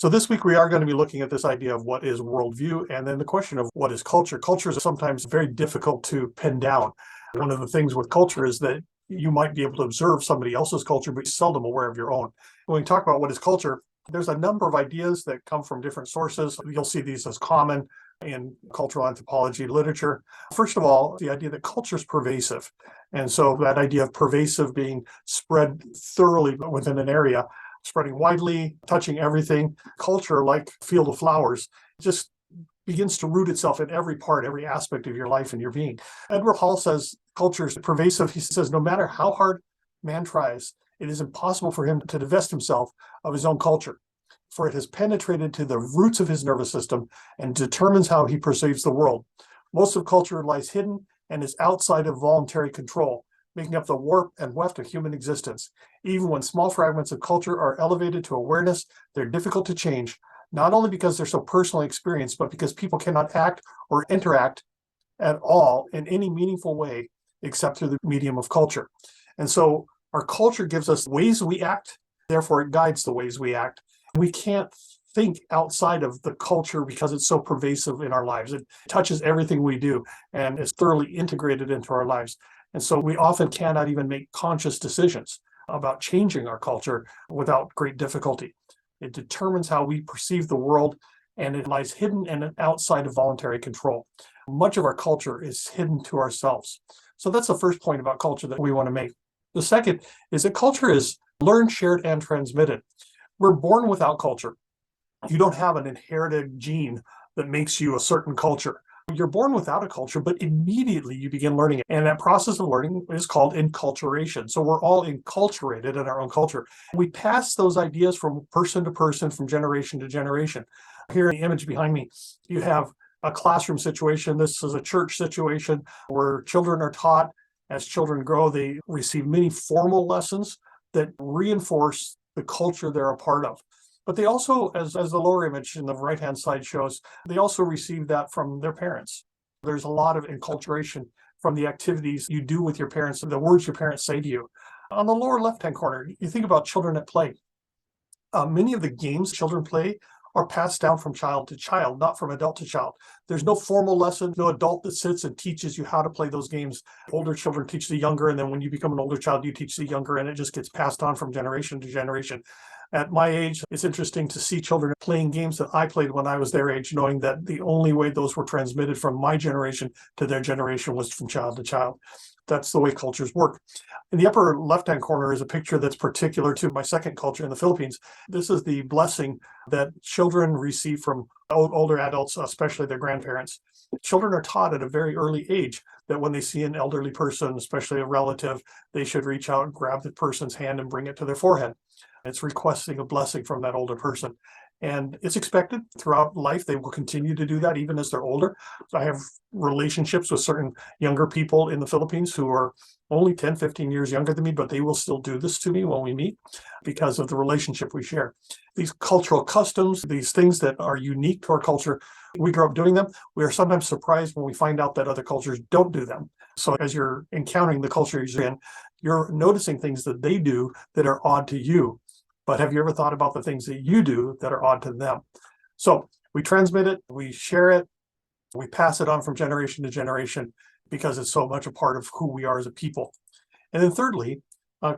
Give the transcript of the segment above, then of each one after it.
So this week we are going to be looking at this idea of what is worldview, and then the question of what is culture. Culture is sometimes very difficult to pin down. One of the things with culture is that you might be able to observe somebody else's culture, but you're seldom aware of your own. When we talk about what is culture, there's a number of ideas that come from different sources. You'll see these as common in cultural anthropology literature. First of all, the idea that culture is pervasive. And so that idea of pervasive being spread thoroughly within an area, spreading widely, touching everything. Culture, like a field of flowers, just begins to root itself in every part, every aspect of your life and your being. Edward Hall says culture is pervasive. He says no matter how hard man tries, it is impossible for him to divest himself of his own culture, for it has penetrated to the roots of his nervous system and determines how he perceives the world. Most of culture lies hidden and is outside of voluntary control, making up the warp and weft of human existence. Even when small fragments of culture are elevated to awareness, they're difficult to change, not only because they're so personally experienced, but because people cannot act or interact at all in any meaningful way except through the medium of culture. And so our culture gives us ways we act, therefore it guides the ways we act. We can't think outside of the culture because it's so pervasive in our lives. It touches everything we do and is thoroughly integrated into our lives. And so we often cannot even make conscious decisions about changing our culture without great difficulty. It determines how we perceive the world, and it lies hidden and outside of voluntary control. Much of our culture is hidden to ourselves. So that's the first point about culture that we want to make. The second is that culture is learned, shared, and transmitted. We're born without culture. You don't have an inherited gene that makes you a certain culture. You're born without a culture, but immediately you begin learning it. And that process of learning is called enculturation. So we're all enculturated in our own culture. We pass those ideas from person to person, from generation to generation. Here in the image behind me, you have a classroom situation. This is a church situation where children are taught. As children grow, they receive many formal lessons that reinforce the culture they're a part of. But they also, as the lower image in the right-hand side shows, they also receive that from their parents. There's a lot of enculturation from the activities you do with your parents and the words your parents say to you. On the lower left-hand corner, you think about children at play. Many of the games children play are passed down from child to child, not from adult to child. There's no formal lesson, no adult that sits and teaches you how to play those games. Older children teach the younger, and then when you become an older child, you teach the younger, and it just gets passed on from generation to generation. At my age, it's interesting to see children playing games that I played when I was their age, knowing that the only way those were transmitted from my generation to their generation was from child to child. That's the way cultures work. In the upper left-hand corner is a picture that's particular to my second culture in the Philippines. This is the blessing that children receive from older adults, especially their grandparents. Children are taught at a very early age that when they see an elderly person, especially a relative, they should reach out and grab the person's hand and bring it to their forehead. It's requesting a blessing from that older person. And it's expected throughout life. They will continue to do that even as they're older. So I have relationships with certain younger people in the Philippines who are only 10, 15 years younger than me, but they will still do this to me when we meet because of the relationship we share. These cultural customs, these things that are unique to our culture, we grow up doing them. We are sometimes surprised when we find out that other cultures don't do them. So as you're encountering the culture you're in, you're noticing things that they do that are odd to you. But have you ever thought about the things that you do that are odd to them? So we transmit it, we share it, we pass it on from generation to generation because it's so much a part of who we are as a people. And then thirdly,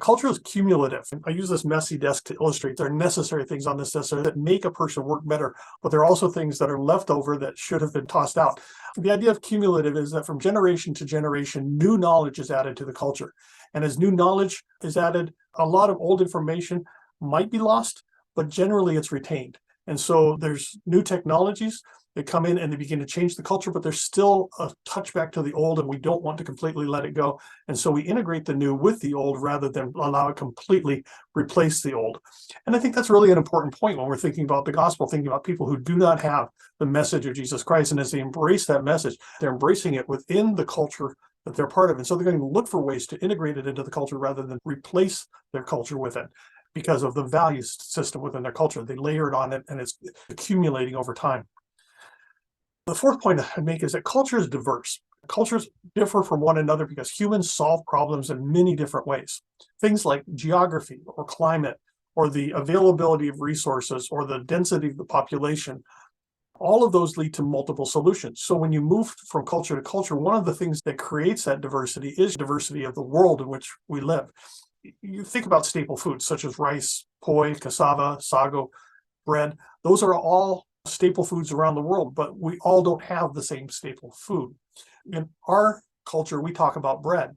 culture is cumulative. I use this messy desk to illustrate there are necessary things on this desk that make a person work better, but there are also things that are left over that should have been tossed out. The idea of cumulative is that from generation to generation, new knowledge is added to the culture. And as new knowledge is added, a lot of old information might be lost, but generally it's retained. And so there's new technologies that come in and they begin to change the culture, but there's still a touchback to the old, and we don't want to completely let it go. And so we integrate the new with the old rather than allow it completely replace the old. And I think that's really an important point when we're thinking about the gospel, thinking about people who do not have the message of Jesus Christ. And as they embrace that message, they're embracing it within the culture that they're part of. And so they're going to look for ways to integrate it into the culture rather than replace their culture with it. Because of the value system within their culture. They layer it on it and it's accumulating over time. The fourth point I make is that culture is diverse. Cultures differ from one another because humans solve problems in many different ways. Things like geography or climate or the availability of resources or the density of the population, all of those lead to multiple solutions. So when you move from culture to culture, one of the things that creates that diversity is diversity of the world in which we live. You think about staple foods such as rice, poi, cassava, sago, bread. Those are all staple foods around the world, but we all don't have the same staple food. In our culture, we talk about bread.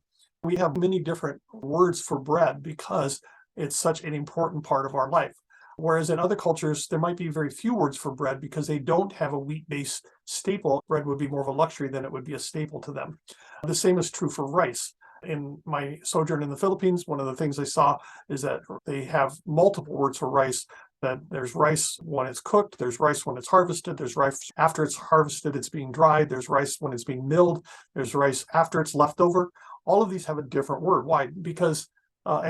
We have many different words for bread because it's such an important part of our life. Whereas in other cultures, there might be very few words for bread because they don't have a wheat-based staple. Bread would be more of a luxury than it would be a staple to them. The same is true for rice. In my sojourn in the Philippines, one of the things I saw is that they have multiple words for rice. That there's rice when it's cooked, there's rice when it's harvested, there's rice after it's harvested, it's being dried, there's rice when it's being milled, there's rice after it's left over. All of these have a different word. Why? Because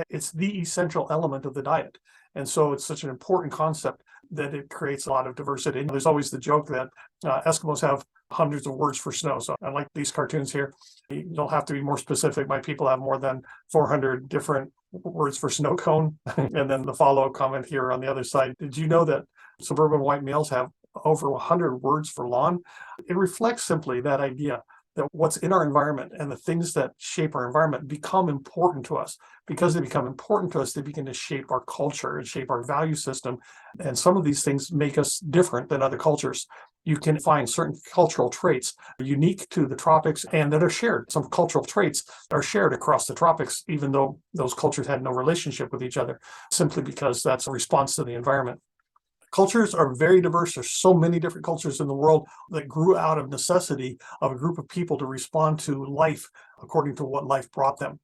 it's the essential element of the diet. And so it's such an important concept that it creates a lot of diversity. And there's always the joke that Eskimos have hundreds of words for snow. So I like these cartoons here. You don't have to be more specific. My people have more than 400 different words for snow cone. And then the follow-up comment here on the other side. Did you know that suburban white males have over 100 words for lawn? It reflects simply that idea that what's in our environment and the things that shape our environment become important to us. Because they become important to us, they begin to shape our culture and shape our value system. And some of these things make us different than other cultures. You can find certain cultural traits unique to the tropics and that are shared. Some cultural traits are shared across the tropics, even though those cultures had no relationship with each other, simply because that's a response to the environment. Cultures are very diverse. There's so many different cultures in the world that grew out of necessity of a group of people to respond to life according to what life brought them.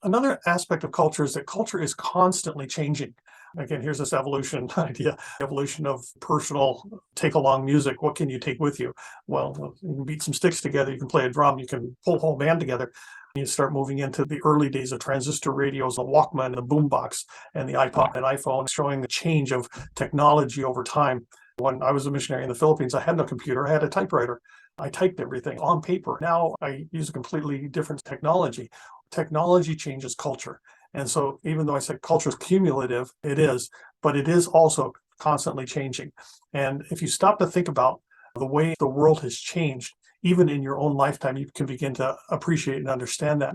Another aspect of culture is that culture is constantly changing. Again, here's this evolution idea, evolution of personal take-along music. What can you take with you? Well, you can beat some sticks together, you can play a drum, you can pull a whole band together. You start moving into the early days of transistor radios, the Walkman, the boombox, and the iPod and iPhone, showing the change of technology over time. When I was a missionary in the Philippines, I had no computer, I had a typewriter. I typed everything on paper. Now I use a completely different technology. Technology changes culture. And so even though I said culture is cumulative, it is, but it is also constantly changing. And if you stop to think about the way the world has changed, even in your own lifetime, you can begin to appreciate and understand that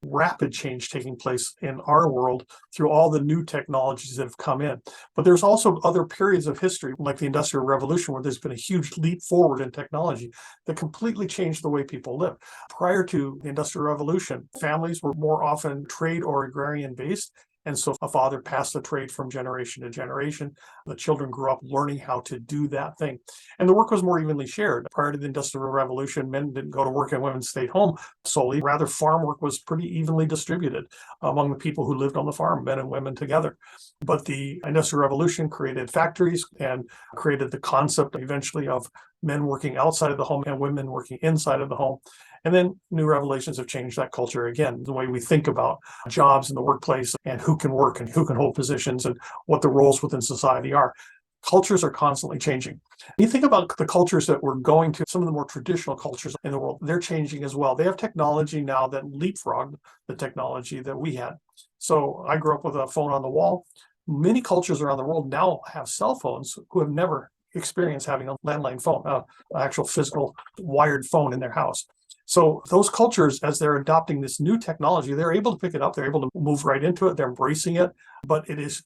rapid change taking place in our world through all the new technologies that have come in. But there's also other periods of history, like the Industrial Revolution, where there's been a huge leap forward in technology that completely changed the way people live. Prior to the Industrial Revolution, families were more often trade or agrarian based. And so a father passed the trade from generation to generation. The children grew up learning how to do that thing. And the work was more evenly shared. Prior to the Industrial Revolution, men didn't go to work and women stayed home solely. Rather, farm work was pretty evenly distributed among the people who lived on the farm, men and women together. But the Industrial Revolution created factories and created the concept eventually of men working outside of the home and women working inside of the home. And then new revelations have changed that culture again, the way we think about jobs in the workplace and who can work and who can hold positions and what the roles within society are. Cultures are constantly changing. You think about the cultures that we're going to, some of the more traditional cultures in the world, they're changing as well. They have technology now that leapfrogged the technology that we had. So I grew up with a phone on the wall. Many cultures around the world now have cell phones who have never experienced having a landline phone, an actual physical wired phone in their house. So those cultures, as they're adopting this new technology, they're able to pick it up. They're able to move right into it. They're embracing it. But it is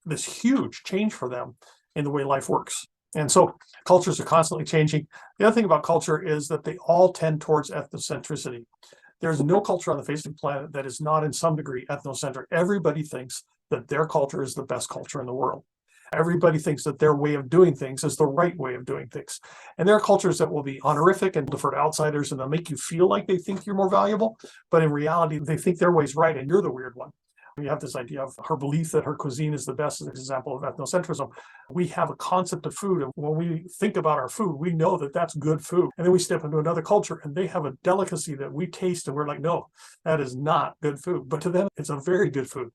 this huge change for them in the way life works. And so cultures are constantly changing. The other thing about culture is that they all tend towards ethnocentricity. There's no culture on the face of the planet that is not in some degree ethnocentric. Everybody thinks that their culture is the best culture in the world. Everybody thinks that their way of doing things is the right way of doing things. And there are cultures that will be honorific and defer to outsiders, and they'll make you feel like they think you're more valuable. But in reality, they think their way's right, and you're the weird one. You have this idea of her belief that her cuisine is the best as an example of ethnocentrism. We have a concept of food, and when we think about our food, we know that that's good food. And then we step into another culture, and they have a delicacy that we taste, and we're like, no, that is not good food. But to them, it's a very good food.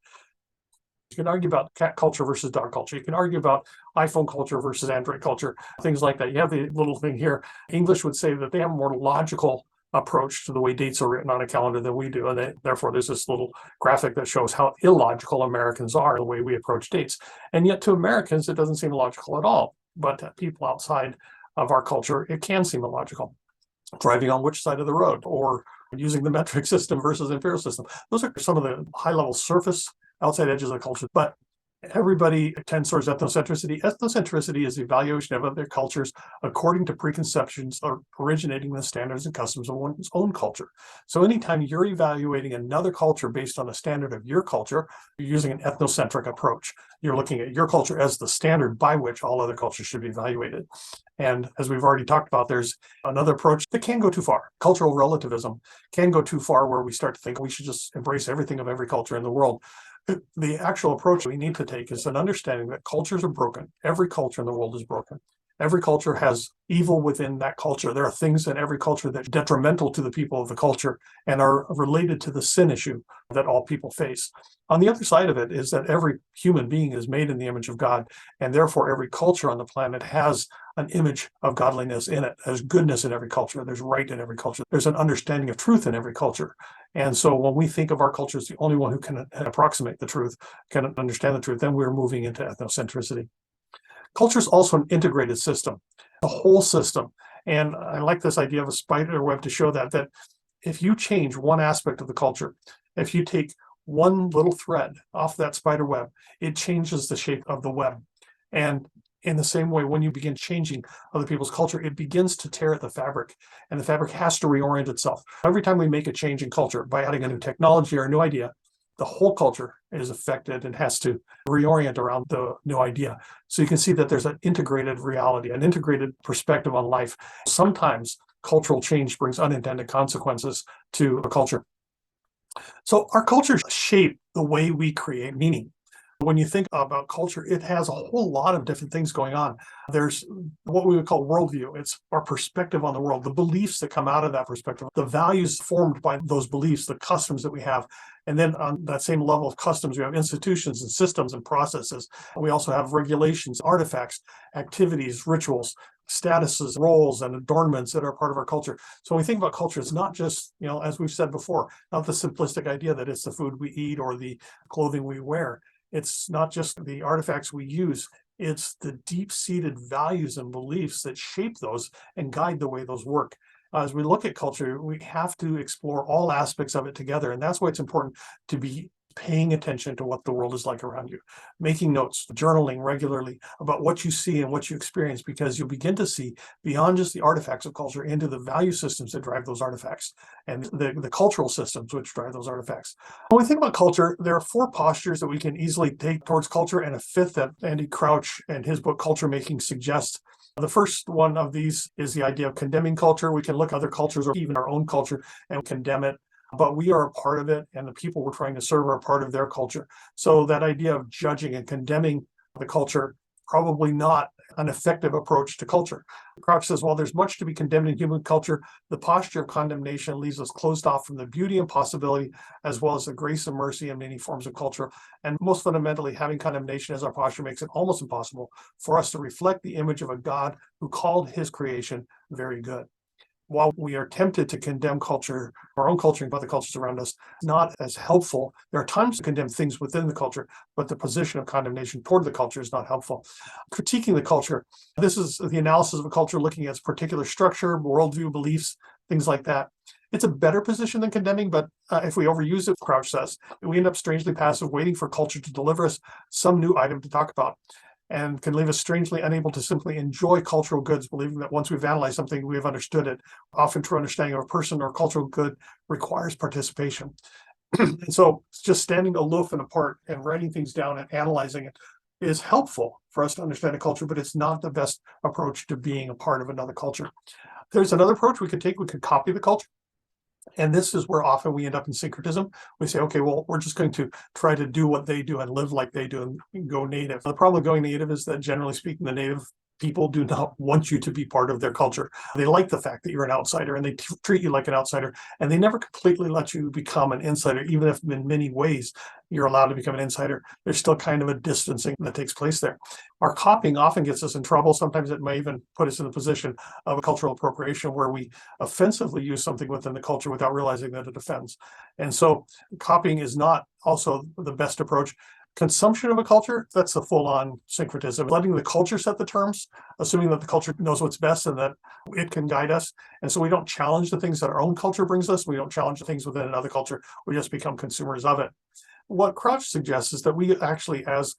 You can argue about cat culture versus dog culture. You can argue about iPhone culture versus Android culture, things like that. You have the little thing here. English would say that they have a more logical approach to the way dates are written on a calendar than we do. And therefore, there's this little graphic that shows how illogical Americans are, the way we approach dates. And yet to Americans, it doesn't seem logical at all. But to people outside of our culture, it can seem illogical. Driving on which side of the road, or using the metric system versus imperial system. Those are some of the high-level surface outside edges of the culture. But everybody tends towards ethnocentricity. Ethnocentricity is the evaluation of other cultures according to preconceptions or originating in the standards and customs of one's own culture. So anytime you're evaluating another culture based on a standard of your culture, you're using an ethnocentric approach. You're looking at your culture as the standard by which all other cultures should be evaluated. And as we've already talked about, there's another approach that can go too far. Cultural relativism can go too far, where we start to think we should just embrace everything of every culture in the world. The actual approach we need to take is an understanding that cultures are broken. Every culture in the world is broken. Every culture has evil within that culture. There are things in every culture that are detrimental to the people of the culture and are related to the sin issue that all people face. On the other side of it is that every human being is made in the image of God, and therefore every culture on the planet has an image of godliness in it. There's goodness in every culture. There's right in every culture. There's an understanding of truth in every culture. And so when we think of our culture as the only one who can approximate the truth, can understand the truth, then we're moving into ethnocentricity. Culture is also an integrated system, a whole system. And I like this idea of a spider web to show that if you change one aspect of the culture, if you take one little thread off that spider web, it changes the shape of the web. And in the same way, when you begin changing other people's culture, it begins to tear at the fabric, and the fabric has to reorient itself. Every time we make a change in culture by adding a new technology or a new idea, the whole culture is affected and has to reorient around the new idea. So you can see that there's an integrated reality, an integrated perspective on life. Sometimes cultural change brings unintended consequences to a culture. So our cultures shape the way we create meaning. When you think about culture, it has a whole lot of different things going on. There's what we would call worldview. It's our perspective on the world, the beliefs that come out of that perspective, the values formed by those beliefs, the customs that we have. And then on that same level of customs, we have institutions and systems and processes. We also have regulations, artifacts, activities, rituals, statuses, roles, and adornments that are part of our culture. So when we think about culture, it's not just, as we've said before, not the simplistic idea that it's the food we eat or the clothing we wear. It's not just the artifacts we use, it's the deep-seated values and beliefs that shape those and guide the way those work. As we look at culture, we have to explore all aspects of it together. And that's why it's important to be paying attention to what the world is like around you, making notes, journaling regularly about what you see and what you experience, because you'll begin to see beyond just the artifacts of culture into the value systems that drive those artifacts and the cultural systems which drive those artifacts. When we think about culture, there are 4 postures that we can easily take towards culture, and a 5th that Andy Crouch in his book Culture Making suggests. The first one of these is the idea of condemning culture. We can look at other cultures or even our own culture and condemn it, but we are a part of it, and the people we're trying to serve are a part of their culture. So that idea of judging and condemning the culture, probably not an effective approach to culture. Crouch says, while there's much to be condemned in human culture, the posture of condemnation leaves us closed off from the beauty and possibility, as well as the grace and mercy in many forms of culture. And most fundamentally, having condemnation as our posture makes it almost impossible for us to reflect the image of a God who called his creation very good. While we are tempted to condemn culture, our own culture and other cultures around us, not as helpful. There are times to condemn things within the culture, but the position of condemnation toward the culture is not helpful. Critiquing the culture. This is the analysis of a culture looking at its particular structure, worldview, beliefs, things like that. It's a better position than condemning, but if we overuse it, Crouch says, we end up strangely passive, waiting for culture to deliver us some new item to talk about, and can leave us strangely unable to simply enjoy cultural goods, believing that once we've analyzed something, we've understood it. Often true understanding of a person or cultural good requires participation. And so just standing aloof and apart and writing things down and analyzing it is helpful for us to understand a culture, but it's not the best approach to being a part of another culture. There's another approach we could take. We could copy the culture. And this is where often we end up in syncretism. We say, okay, well, we're just going to try to do what they do and live like they do and go native. The problem with going native is that, generally speaking, the native People do not want you to be part of their culture. They like the fact that you're an outsider, and they treat you like an outsider, and they never completely let you become an insider. Even if in many ways you're allowed to become an insider, there's still kind of a distancing that takes place there. Our copying often gets us in trouble. Sometimes it may even put us in the position of a cultural appropriation where we offensively use something within the culture without realizing that it offends. And so copying is not also the best approach. Consumption of a culture, that's a full-on syncretism. Letting the culture set the terms, assuming that the culture knows what's best and that it can guide us. And so we don't challenge the things that our own culture brings us. We don't challenge the things within another culture. We just become consumers of it. What Crouch suggests is that we actually, as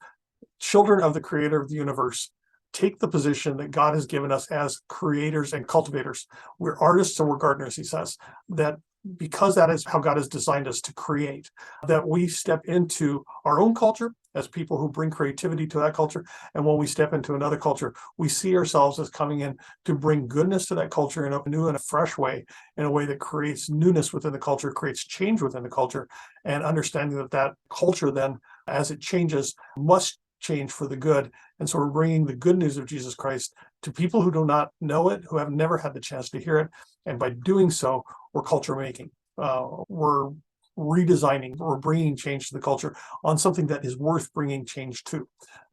children of the creator of the universe, take the position that God has given us as creators and cultivators. We're artists and we're gardeners, he says, that because that is how God has designed us to create, that we step into our own culture as people who bring creativity to that culture. And when we step into another culture, we see ourselves as coming in to bring goodness to that culture in a new and a fresh way, in a way that creates newness within the culture, creates change within the culture, and understanding that that culture then, as it changes, must change for the good. And so we're bringing the good news of Jesus Christ to people who do not know it, who have never had the chance to hear it. And by doing so, we're culture making. We're redesigning, we're bringing change to the culture on something that is worth bringing change to,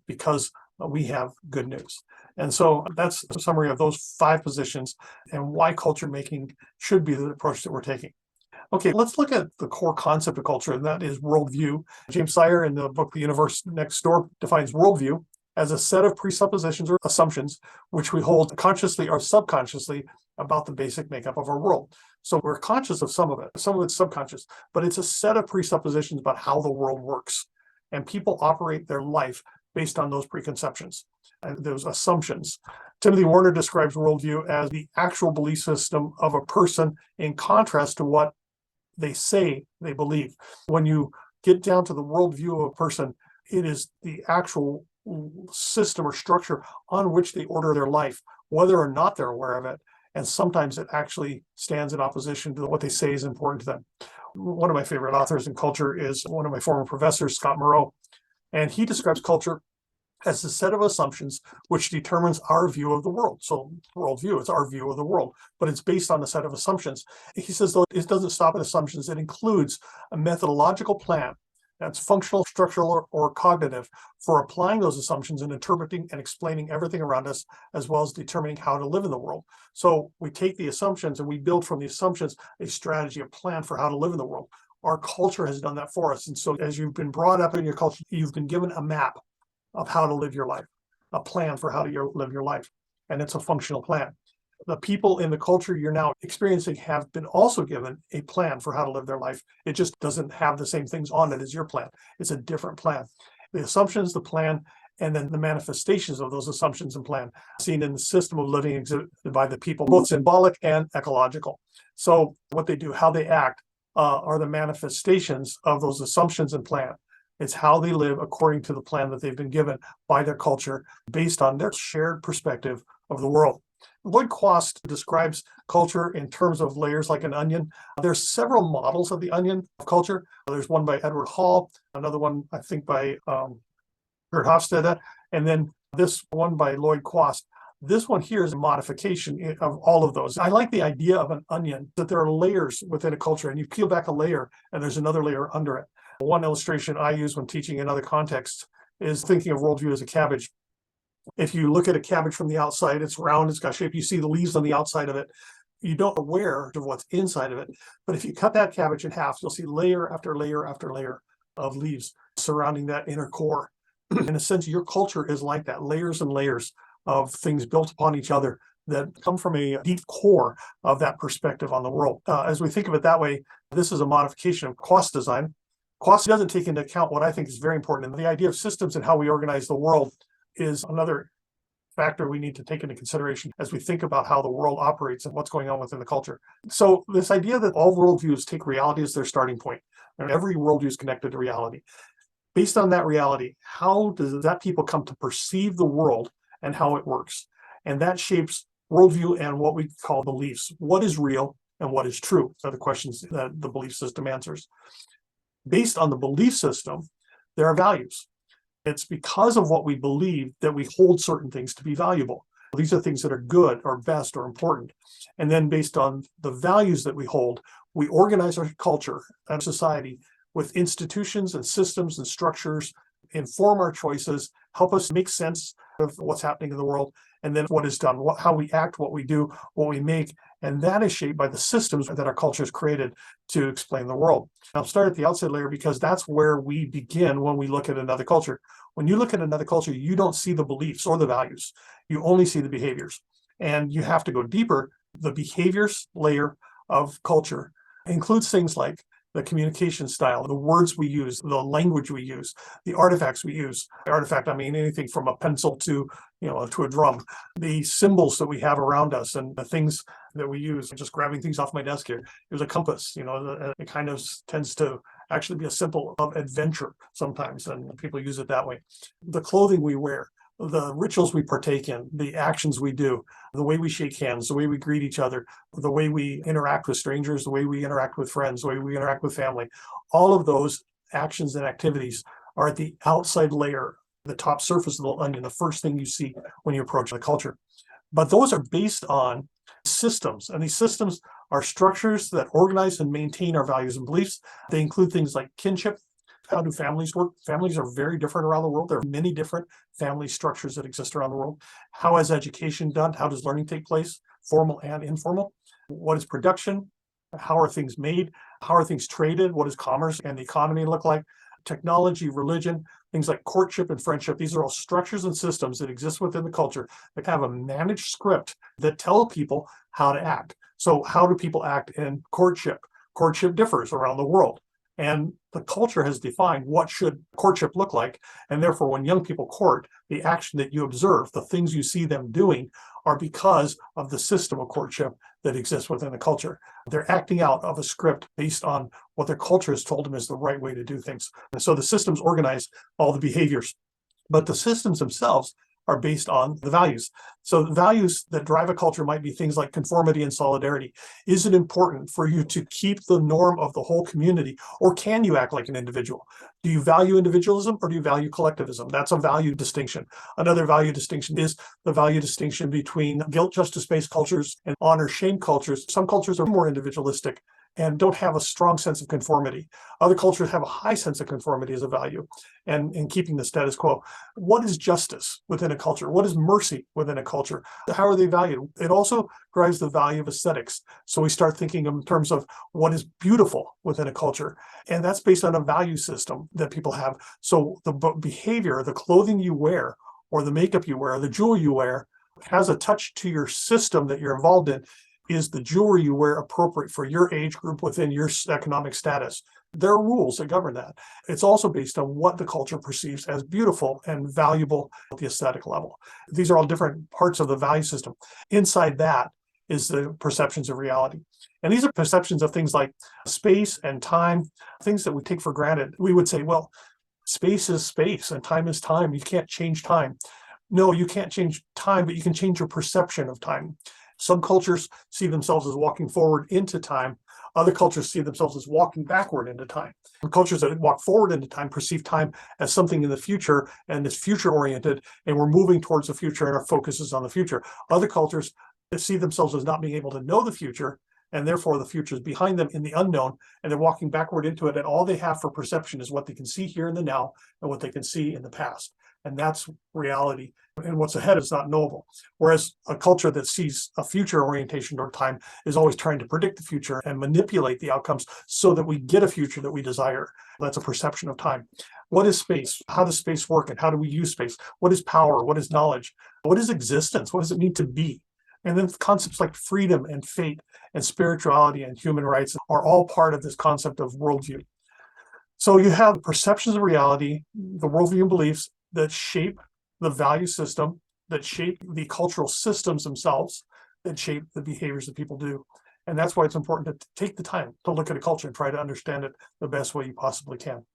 because we have good news. And so that's a summary of those 5 positions and why culture making should be the approach that we're taking. Okay, let's look at the core concept of culture, and that is worldview. James Sire, in the book The Universe Next Door, defines worldview as a set of presuppositions or assumptions which we hold consciously or subconsciously about the basic makeup of our world. So we're conscious of some of it's subconscious, but it's a set of presuppositions about how the world works. And people operate their life based on those preconceptions and those assumptions. Timothy Warner describes worldview as the actual belief system of a person in contrast to what they say they believe. When you get down to the worldview of a person, it is the actual system or structure on which they order their life, whether or not they're aware of it. And sometimes it actually stands in opposition to what they say is important to them. One of my favorite authors in culture is one of my former professors, Scott Moreau, and he describes culture as a set of assumptions which determines our view of the world. So worldview is our view of the world, but it's based on a set of assumptions. He says, though, it doesn't stop at assumptions. It includes a methodological plan that's functional, structural, or cognitive for applying those assumptions and interpreting and explaining everything around us, as well as determining how to live in the world. So we take the assumptions and we build from the assumptions a strategy, a plan for how to live in the world. Our culture has done that for us. And so as you've been brought up in your culture, you've been given a map of how to live your life, a plan for how to live your life. And it's a functional plan. The people in the culture you're now experiencing have been also given a plan for how to live their life. It just doesn't have the same things on it as your plan. It's a different plan. The assumptions, the plan, and then the manifestations of those assumptions and plan seen in the system of living exhibited by the people, both symbolic and ecological. So what they do, how they act, are the manifestations of those assumptions and plan. It's how they live according to the plan that they've been given by their culture based on their shared perspective of the world. Lloyd Quast describes culture in terms of layers like an onion. There's several models of the onion of culture. There's one by Edward Hall, another one, I think, by Kurt Hofstede, and then this one by Lloyd Quast. This one here is a modification of all of those. I like the idea of an onion, that there are layers within a culture, and you peel back a layer, and there's another layer under it. One illustration I use when teaching in other contexts is thinking of worldview as a cabbage. If you look at a cabbage from the outside, it's round, it's got shape, you see the leaves on the outside of it. You don't aware of what's inside of it. But if you cut that cabbage in half, you'll see layer after layer after layer of leaves surrounding that inner core. In a sense, your culture is like that, layers and layers of things built upon each other that come from a deep core of that perspective on the world. As we think of it that way, this is a modification of Quast design. Quast doesn't take into account what I think is very important. And the idea of systems and how we organize the world is another factor we need to take into consideration as we think about how the world operates and what's going on within the culture. So this idea that all worldviews take reality as their starting point, and every worldview is connected to reality. Based on that reality, how does that people come to perceive the world and how it works? And that shapes worldview and what we call beliefs. What is real and what is true are the questions that the belief system answers. Based on the belief system, there are values. It's because of what we believe that we hold certain things to be valuable. These are things that are good or best or important. And then based on the values that we hold, we organize our culture and society with institutions and systems and structures, inform our choices, help us make sense of what's happening in the world, and then what is done, how we act, what we do, what we make. And that is shaped by the systems that our culture has created to explain the world. I'll start at the outset layer because that's where we begin when we look at another culture. When you look at another culture, you don't see the beliefs or the values. You only see the behaviors. And you have to go deeper. The behaviors layer of culture includes things like the communication style, the words we use, the language we use, the artifacts we use. Artifact, I mean anything from a pencil to a drum, the symbols that we have around us and the things that we use. Just grabbing things off my desk here. Here's a compass. It kind of tends to actually be a symbol of adventure sometimes, and people use it that way. The clothing we wear, the rituals we partake in, the actions we do, the way we shake hands, the way we greet each other, the way we interact with strangers, the way we interact with friends, the way we interact with family. All of those actions and activities are at the outside layer, the top surface of the onion, the first thing you see when you approach the culture. But those are based on systems, and these systems are structures that organize and maintain our values and beliefs. They include things like kinship. How do families work? Families are very different around the world. There are many different family structures that exist around the world. How is education done? How does learning take place, formal and informal? What is production? How are things made? How are things traded? What does commerce and the economy look like? Technology, religion, things like courtship and friendship. These are all structures and systems that exist within the culture that have a managed script that tell people how to act. So how do people act in courtship? Courtship differs around the world. And the culture has defined what should courtship look like. And therefore, when young people court, the action that you observe, the things you see them doing are because of the system of courtship that exists within the culture. They're acting out of a script based on what their culture has told them is the right way to do things. And so the systems organize all the behaviors, but the systems themselves are based on the values. So the values that drive a culture might be things like conformity and solidarity. Is it important for you to keep the norm of the whole community, or can you act like an individual? Do you value individualism or do you value collectivism? That's a value distinction. Another value distinction is the value distinction between guilt justice-based cultures and honor-shame cultures. Some cultures are more individualistic and don't have a strong sense of conformity. Other cultures have a high sense of conformity as a value and in keeping the status quo. What is justice within a culture? What is mercy within a culture? How are they valued? It also drives the value of aesthetics. So we start thinking in terms of what is beautiful within a culture. And that's based on a value system that people have. So the behavior, the clothing you wear, or the makeup you wear, or the jewelry you wear, has a touch to your system that you're involved in. Is the jewelry you wear appropriate for your age group within your economic status? There are rules that govern that. It's also based on what the culture perceives as beautiful and valuable at the aesthetic level. These are all different parts of the value system. Inside that is the perceptions of reality. And these are perceptions of things like space and time, things that we take for granted. We would say, well, space is space and time is time. You can't change time. No, you can't change time, but you can change your perception of time. Some cultures see themselves as walking forward into time. Other cultures see themselves as walking backward into time. Cultures that walk forward into time perceive time as something in the future and is future-oriented, and we're moving towards the future and our focus is on the future. Other cultures see themselves as not being able to know the future, and therefore the future is behind them in the unknown, and they're walking backward into it, and all they have for perception is what they can see here in the now and what they can see in the past. And that's reality. And what's ahead is not knowable. Whereas a culture that sees a future orientation toward time is always trying to predict the future and manipulate the outcomes so that we get a future that we desire. That's a perception of time. What is space? How does space work? And how do we use space? What is power? What is knowledge? What is existence? What does it mean to be? And then concepts like freedom and fate and spirituality and human rights are all part of this concept of worldview. So you have perceptions of reality, the worldview and beliefs that shape the value system, that shape the cultural systems themselves, that shape the behaviors that people do. And that's why it's important to take the time to look at a culture and try to understand it the best way you possibly can.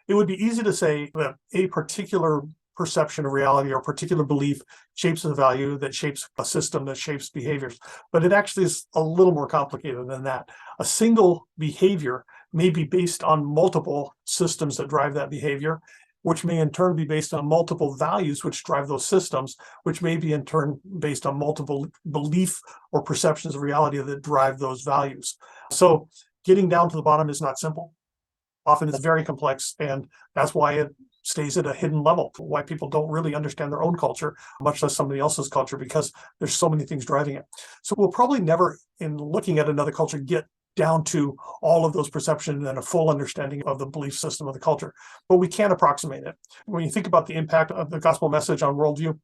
It would be easy to say that a particular perception of reality or particular belief shapes a value that shapes a system that shapes behaviors. But it actually is a little more complicated than that. A single behavior may be based on multiple systems that drive that behavior. which may in turn be based on multiple values which drive those systems, which may be in turn based on multiple belief or perceptions of reality that drive those values. So getting down to the bottom is not simple. Often it's very complex, and that's why it stays at a hidden level, why people don't really understand their own culture, much less somebody else's culture, because there's so many things driving it. So we'll probably never, in looking at another culture, get down to all of those perceptions and a full understanding of the belief system of the culture, but we can approximate it. When you think about the impact of the gospel message on worldview,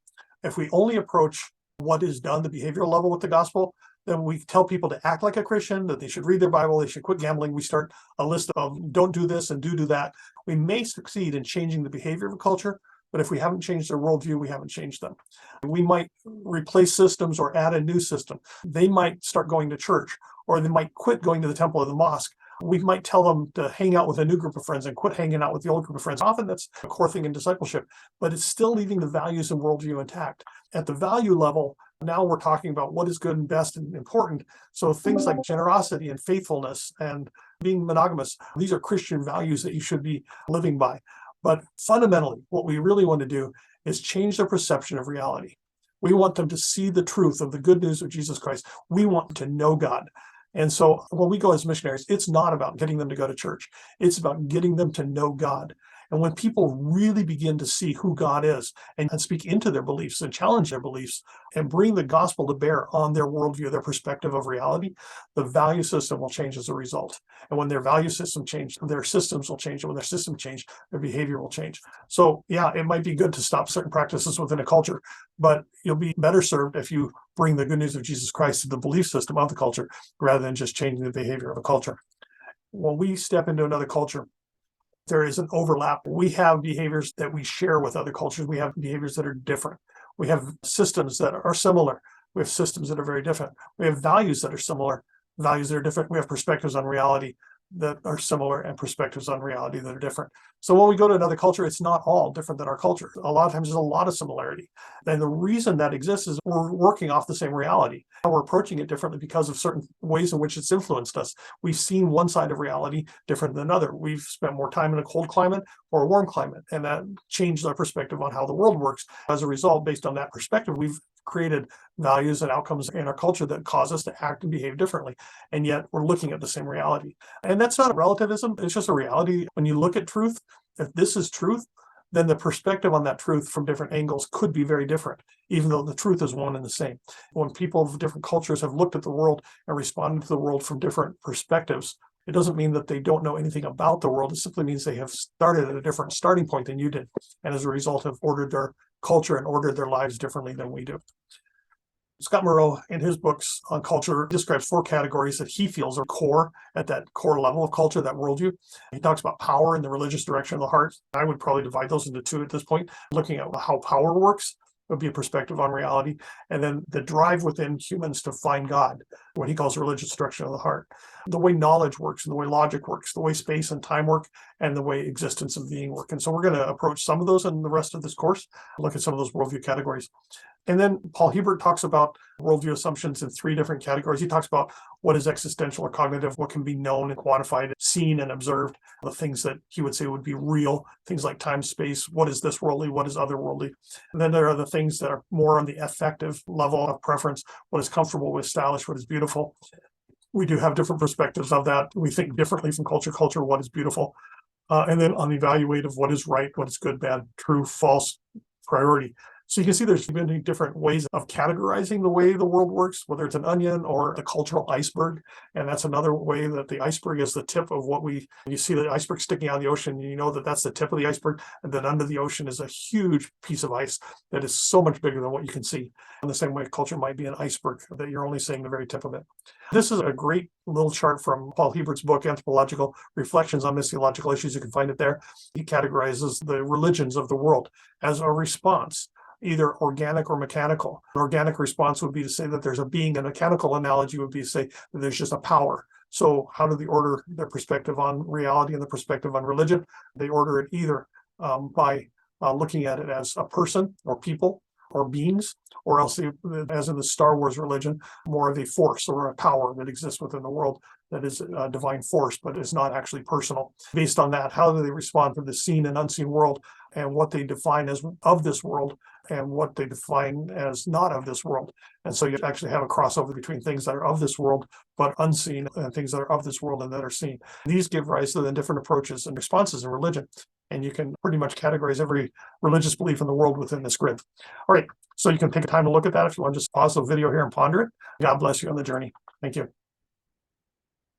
if we only approach what is done, the behavioral level with the gospel, then we tell people to act like a Christian, that they should read their Bible, they should quit gambling. We start a list of don't do this and do that. We may succeed in changing the behavior of a culture, but if we haven't changed their worldview, we haven't changed them. We might replace systems or add a new system. They might start going to church, or they might quit going to the temple or the mosque. We might tell them to hang out with a new group of friends and quit hanging out with the old group of friends. Often that's a core thing in discipleship, but it's still leaving the values and worldview intact. At the value level, now we're talking about what is good and best and important. So things like generosity and faithfulness and being monogamous, these are Christian values that you should be living by. But fundamentally, what we really want to do is change their perception of reality. We want them to see the truth of the good news of Jesus Christ. We want them to know God. And so when we go as missionaries, it's not about getting them to go to church. It's about getting them to know God. And when people really begin to see who God is and speak into their beliefs and challenge their beliefs and bring the gospel to bear on their worldview, their perspective of reality, the value system will change as a result. And when their value system changes, their systems will change. And when their system change, their behavior will change. So yeah, it might be good to stop certain practices within a culture, but you'll be better served if you bring the good news of Jesus Christ to the belief system of the culture rather than just changing the behavior of a culture. When we step into another culture, there is an overlap. We have behaviors that we share with other cultures. We have behaviors that are different. We have systems that are similar. We have systems that are very different. We have values that are similar, values that are different. We have perspectives on reality that are similar and perspectives on reality that are different. So when we go to another culture, it's not all different than our culture. A lot of times there's a lot of similarity. And the reason that exists is we're working off the same reality. And we're approaching it differently because of certain ways in which it's influenced us. We've seen one side of reality different than another. We've spent more time in a cold climate or a warm climate, and that changed our perspective on how the world works. As a result, based on that perspective, we've created values and outcomes in our culture that cause us to act and behave differently. And yet we're looking at the same reality. And that's not relativism. It's just a reality. When you look at truth, if this is truth, then the perspective on that truth from different angles could be very different, even though the truth is one and the same. When people of different cultures have looked at the world and responded to the world from different perspectives, it doesn't mean that they don't know anything about the world. It simply means they have started at a different starting point than you did, and as a result have ordered their culture and ordered their lives differently than we do. Scott Moreau, in his books on culture, describes 4 categories that he feels are core at that core level of culture, that worldview. He talks about power and the religious direction of the heart. I would probably divide those into 2 at this point. Looking at how power works would be a perspective on reality. And then the drive within humans to find God, what he calls religious direction of the heart. The way knowledge works and the way logic works, the way space and time work, and the way existence and being work. And so we're going to approach some of those in the rest of this course, look at some of those worldview categories. And then Paul Hebert talks about worldview assumptions in 3 different categories. He talks about what is existential or cognitive, what can be known and quantified, seen and observed, the things that he would say would be real, things like time, space, what is this worldly, what is otherworldly. And then there are the things that are more on the affective level of preference, what is comfortable, what is stylish, what is beautiful. We do have different perspectives of that. We think differently from culture, what is beautiful. And then on the evaluative, what is right, what is good, bad, true, false, priority. So you can see there's many different ways of categorizing the way the world works, whether it's an onion or the cultural iceberg. And that's another way that the iceberg is the tip of you see the iceberg sticking out of the ocean, you know that that's the tip of the iceberg. And then under the ocean is a huge piece of ice that is so much bigger than what you can see. In the same way, culture might be an iceberg that you're only seeing the very tip of it. This is a great little chart from Paul Hebert's book, Anthropological Reflections on Missiological Issues. You can find it there. He categorizes the religions of the world as a response, either organic or mechanical. An organic response would be to say that there's a being. A mechanical analogy would be to say that there's just a power. So how do they order their perspective on reality and the perspective on religion? They order it either by looking at it as a person or people, or beings, or else, as in the Star Wars religion, more of a force or a power that exists within the world that is a divine force, but is not actually personal. Based on that, how do they respond to the seen and unseen world, and what they define as of this world and what they define as not of this world? And so you actually have a crossover between things that are of this world but unseen, and things that are of this world and that are seen. These give rise to the different approaches and responses in religion. And you can pretty much categorize every religious belief in the world within this grid. All right, so you can take time to look at that if you want to just pause the video here and ponder it. God bless you on the journey. Thank you.